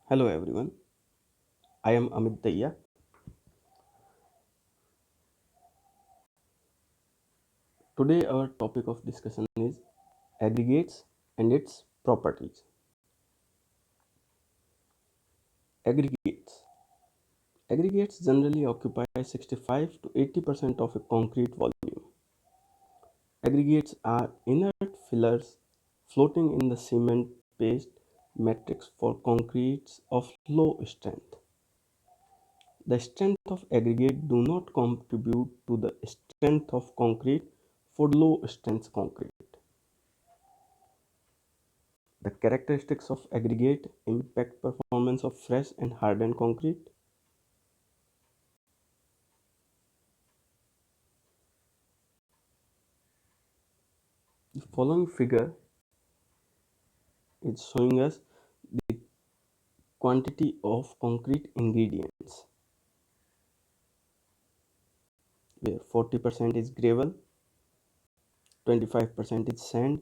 Hello everyone, I am Amit Daiya. Today our topic of discussion is aggregates and its properties. Aggregates. Aggregates generally occupy 65 to 80% of a concrete volume. Aggregates are inert fillers floating in the cement paste matrix for concretes of low strength. The strength of aggregate do not contribute to the strength of concrete for low strength concrete. The characteristics of aggregate impact performance of fresh and hardened concrete. The following figure is showing us the quantity of concrete ingredients, where 40% is gravel, 25% is sand,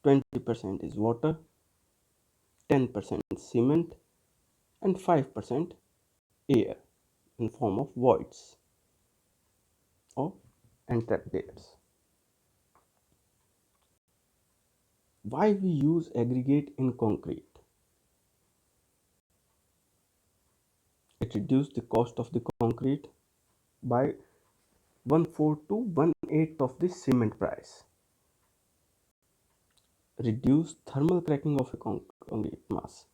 20% is water, 10% cement, and 5% air in form of voids or entrapped airs. Why we use aggregate in concrete? It reduces the cost of the concrete by 1/4 to 1/8 of the cement price. Reduce thermal cracking of a concrete mass.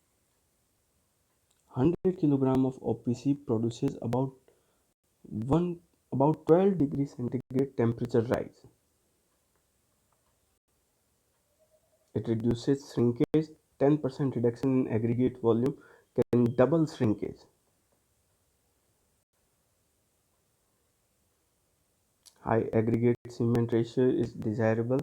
100 kg of OPC produces about 12 degrees centigrade temperature rise. It reduces shrinkage. 10% reduction in aggregate volume can double shrinkage. High aggregate cement ratio is desirable.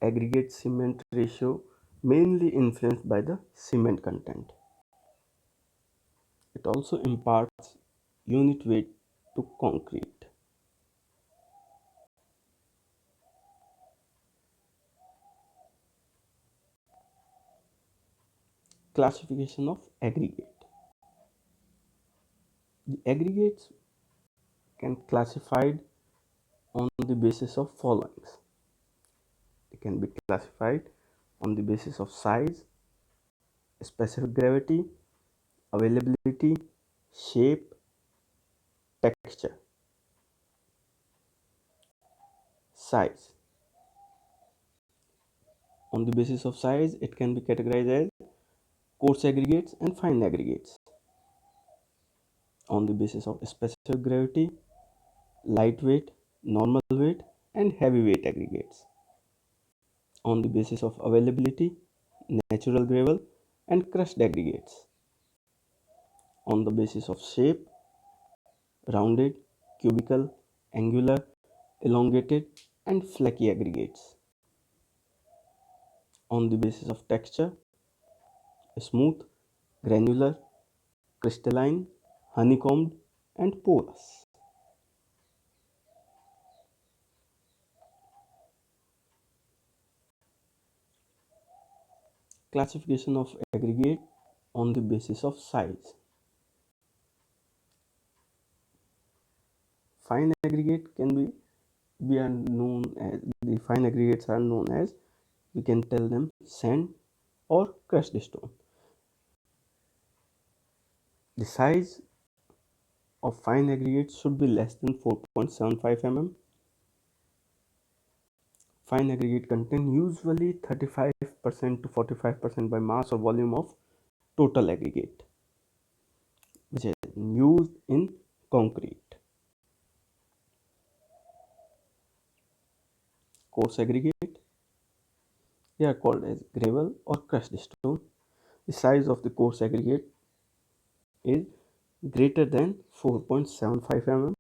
Aggregate cement ratio mainly influenced by the cement content. It also imparts unit weight to concrete. Classification of aggregate. The aggregates can classified on the basis of followings. It can be classified on the basis of size, specific gravity, availability, shape, texture. Size. On the basis of size, it can be categorized as coarse aggregates and fine aggregates. On the basis of specific gravity, lightweight, normal weight, and heavyweight aggregates. On the basis of availability, natural gravel and crushed aggregates. On the basis of shape, rounded, cubical, angular, elongated, and flaky aggregates. On the basis of texture, smooth, granular, crystalline, honeycombed, and porous. Classification of aggregate on the basis of size. Fine aggregate can be we are known as the fine aggregates are known as, we can tell them, sand or crushed stone. The size of fine aggregates should be less than 4.75 mm. Fine aggregate contain usually 35% to 45% by mass or volume of total aggregate, which is used in concrete. Coarse aggregate, they are called as gravel or crushed stone. The size of the coarse aggregate is greater than 4.75 mm.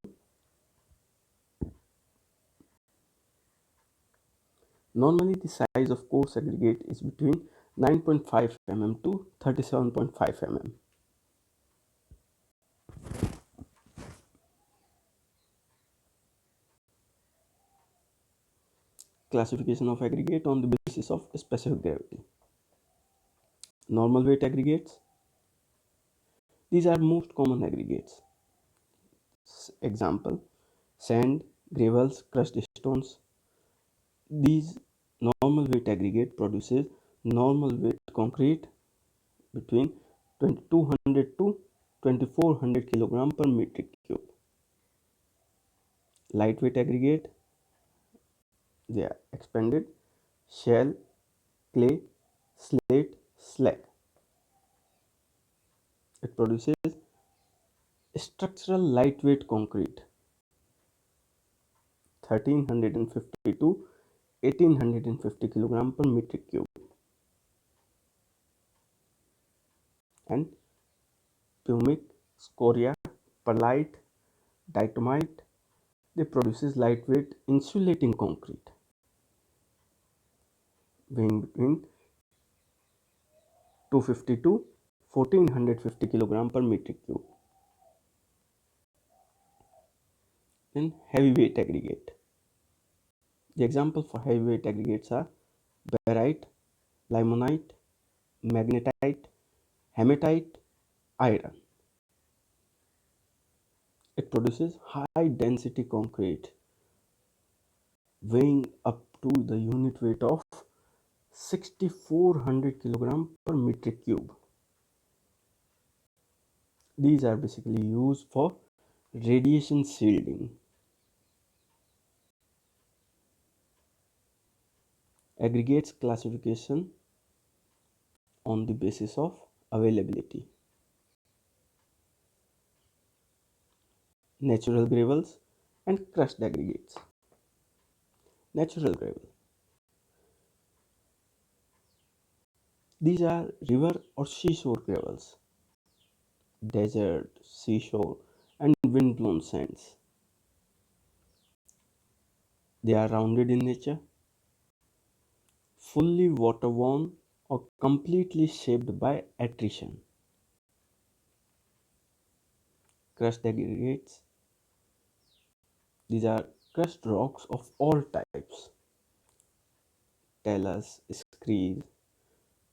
Normally, the size of coarse aggregate is between 9.5 mm to 37.5 mm. Classification of aggregate on the basis of specific gravity. Normal weight aggregates. These are most common aggregates. Example: sand, gravels, crushed stones. These normal weight aggregate produces normal weight concrete between 2200 to 2400 kilogram per metric cube. Lightweight aggregate, they are expanded: shell, clay, slate, slag. It produces structural lightweight concrete 1350 to 1850 kilogram per metric cube. And pumic, scoria, perlite, diatomite, they produces lightweight insulating concrete weighing between 250 to 1450 kilogram per metric cube. Then heavyweight aggregate. The example for heavyweight aggregates are barite, limonite, magnetite, hematite, iron. It produces high density concrete weighing up to the unit weight of 6400 kilogram per metric cube. These are basically used for radiation shielding. Aggregates classification on the basis of availability. Natural gravels and crushed aggregates. Natural gravel. These are river or seashore gravels, desert, seashore, and wind-blown sands. They are rounded in nature, fully water-worn, or completely shaped by attrition. Crushed aggregates. These are crushed rocks of all types. Talus, screes.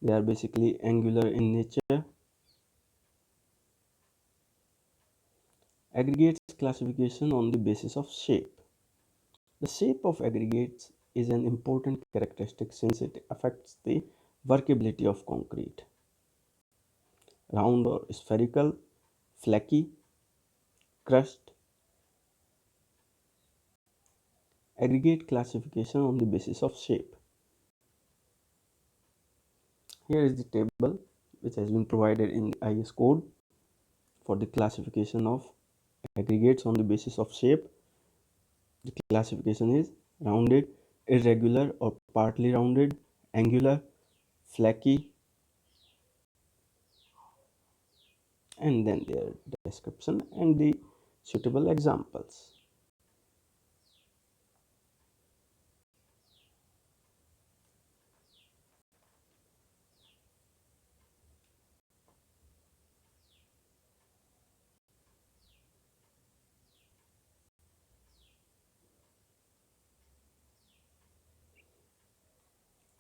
They are basically angular in nature. Aggregates classification on the basis of shape. The shape of aggregates is an important characteristic since it affects the workability of concrete. Round or spherical, flaky, crushed. Aggregate classification on the basis of shape. Here is the table which has been provided in IS code for the classification of aggregates on the basis of shape. The classification is rounded, irregular or partly rounded, angular, flaky, and then their description and the suitable examples.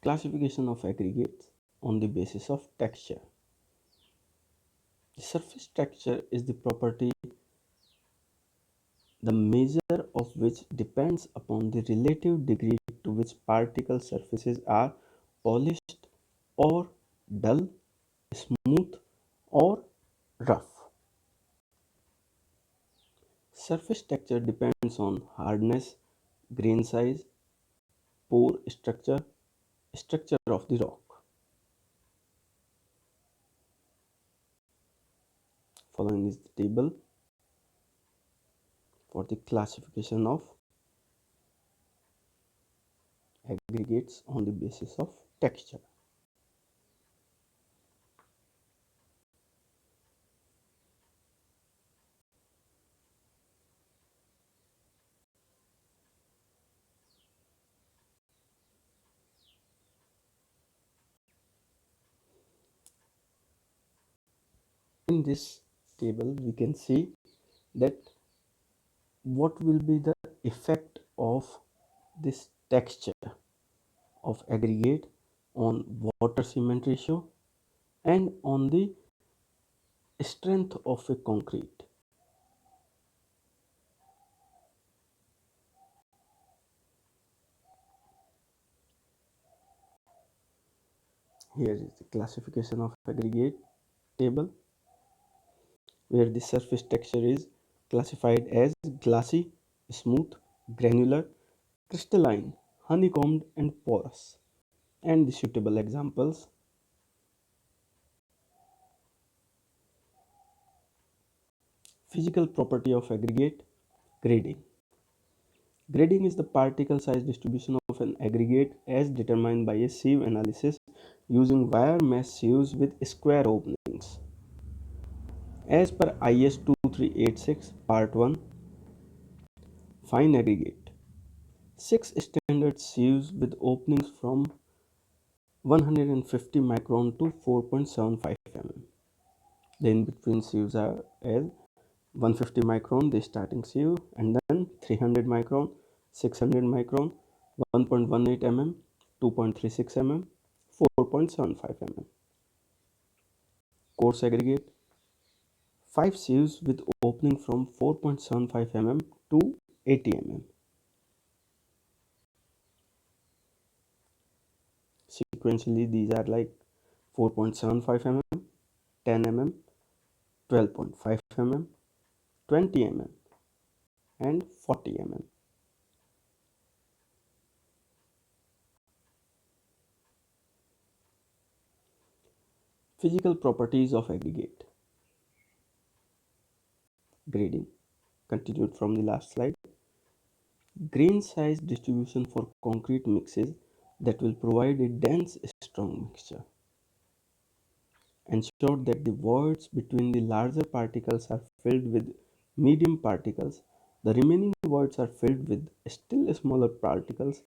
Classification of aggregates on the basis of texture. The surface texture is the property the measure of which depends upon the relative degree to which particle surfaces are polished or dull, smooth or rough. Surface texture depends on hardness, grain size, pore structure, structure of the rock. Following is the table for the classification of aggregates on the basis of texture. In this table, we can see that what will be the effect of this texture of aggregate on water cement ratio and on the strength of a concrete. Here is the classification of aggregate table, where the surface texture is classified as glassy, smooth, granular, crystalline, honeycombed, and porous. And the suitable examples: physical property of aggregate, grading. Grading is the particle size distribution of an aggregate as determined by a sieve analysis using wire mesh sieves with square openings. As per IS 2386 Part 1, fine aggregate. 6 standard sieves with openings from 150 micron to 4.75 mm. The in-between sieves are as 150 micron, the starting sieve, and then 300 micron, 600 micron, 1.18 mm, 2.36 mm, 4.75 mm. Coarse aggregate: 5 sieves with opening from 4.75 mm to 80 mm. Sequentially, these are like 4.75 mm, 10 mm, 12.5 mm, 20 mm, and 40 mm. Physical properties of aggregate. Grading, continued from the last slide. Grain size distribution for concrete mixes that will provide a dense, strong mixture. Ensure that the voids between the larger particles are filled with medium particles. The remaining voids are filled with still smaller particles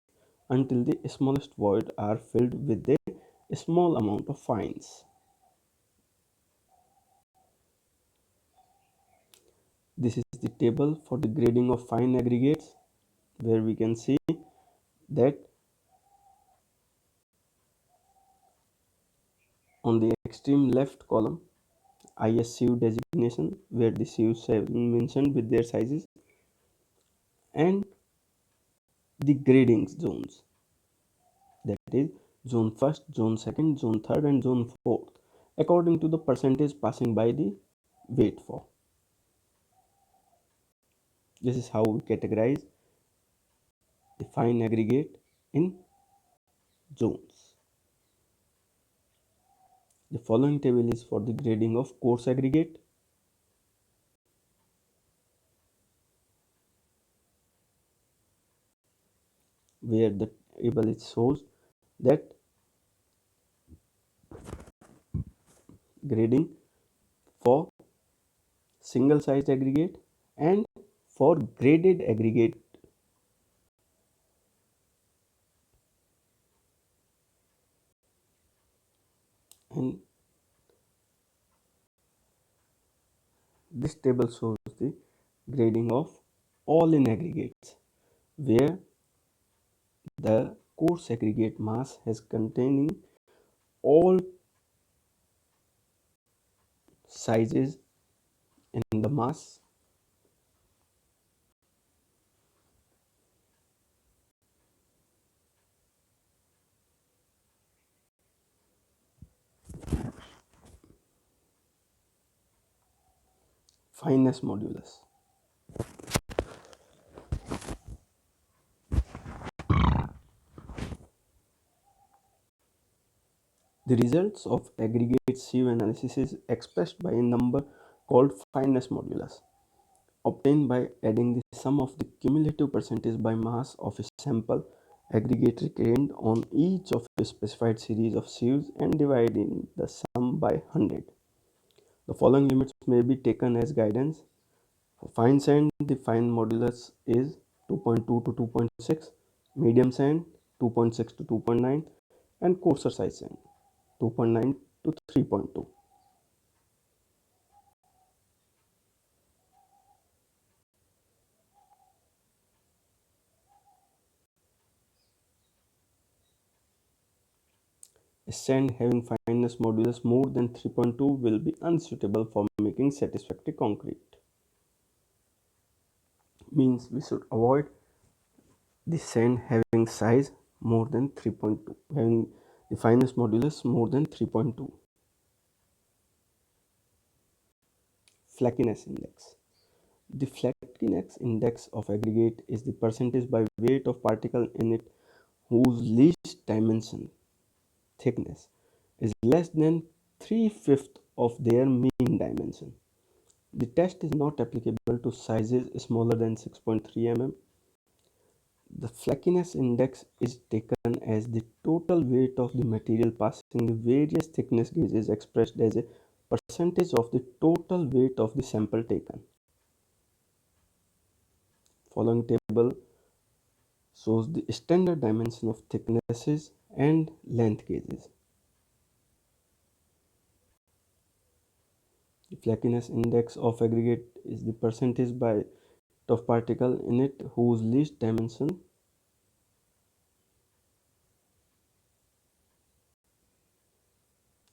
until the smallest void are filled with a small amount of fines. This is the table for the grading of fine aggregates, where we can see that on the extreme left column, ISCU designation, where the sieves have been mentioned with their sizes, and the grading zones, that is zone 1st, zone 2nd, zone 3rd, and zone 4th, according to the percentage passing by the weight for. This is how we categorize the fine aggregate in zones. The following table is for the grading of coarse aggregate, where the table it shows that grading for single sized aggregate and for graded aggregate. And this table shows the grading of all in aggregates, where the coarse aggregate mass has containing all sizes in the mass. Fineness modulus. The results of aggregate sieve analysis is expressed by a number called fineness modulus, obtained by adding the sum of the cumulative percentage by mass of a sample aggregate retained on each of a specified series of sieves and dividing the sum by 100. The following limits may be taken as guidance. For fine sand, the fine modulus is 2.2 to 2.6, medium sand 2.6 to 2.9, and coarser size sand 2.9 to 3.2. A sand having fineness modulus more than 3.2 will be unsuitable for making satisfactory concrete. Means we should avoid the sand having size more than 3.2, having the fineness modulus more than 3.2. Flakiness index. The flakiness index of aggregate is the percentage by weight of particle in it whose least dimension, thickness, is less than 3/5 of their mean dimension. The test is not applicable to sizes smaller than 6.3 mm. The flakiness index is taken as the total weight of the material passing the various thickness gauges expressed as a percentage of the total weight of the sample taken. Following table shows the standard dimension of thicknesses and length gauges. The flakiness index of aggregate is the percentage by of particle in it whose least dimension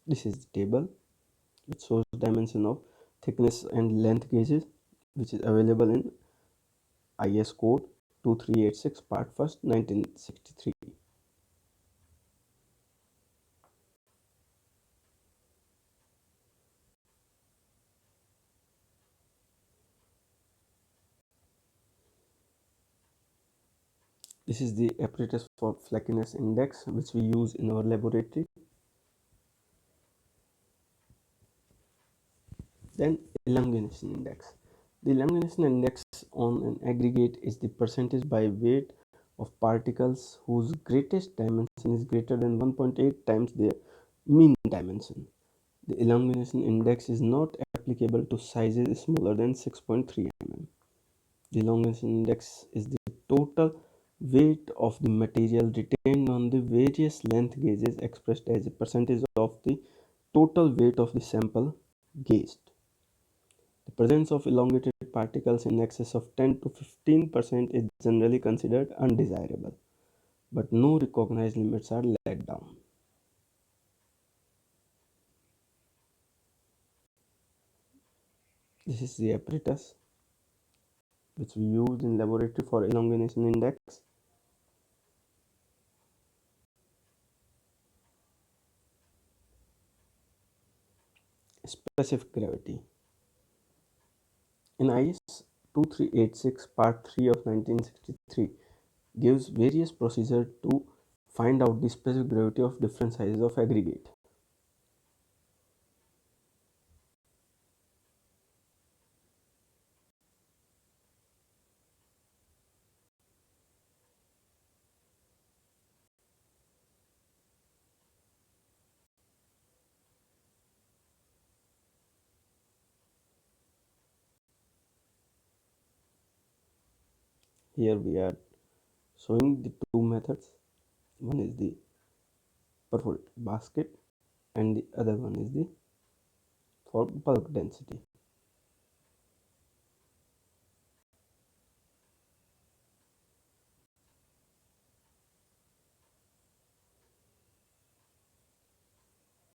this is the table which shows dimension of thickness and length gauges which is available in IS code 2386 part 1st 1963. This is the apparatus for flakiness index which we use in our laboratory. Then elongation index. The elongation index on an aggregate is the percentage by weight of particles whose greatest dimension is greater than 1.8 times their mean dimension. The elongation index is not applicable to sizes smaller than 6.3 mm. The elongation index is the total weight of the material retained on the various length gauges expressed as a percentage of the total weight of the sample gauged. The presence of elongated particles in excess of 10 to 15% is generally considered undesirable, but no recognized limits are laid down. This is the apparatus which we use in laboratory for elongation index. Specific gravity. In IS 2386 part 3 of 1963 gives various procedures to find out the specific gravity of different sizes of aggregate. Here we are showing the two methods. One is the perforated basket and the other one is the for bulk density.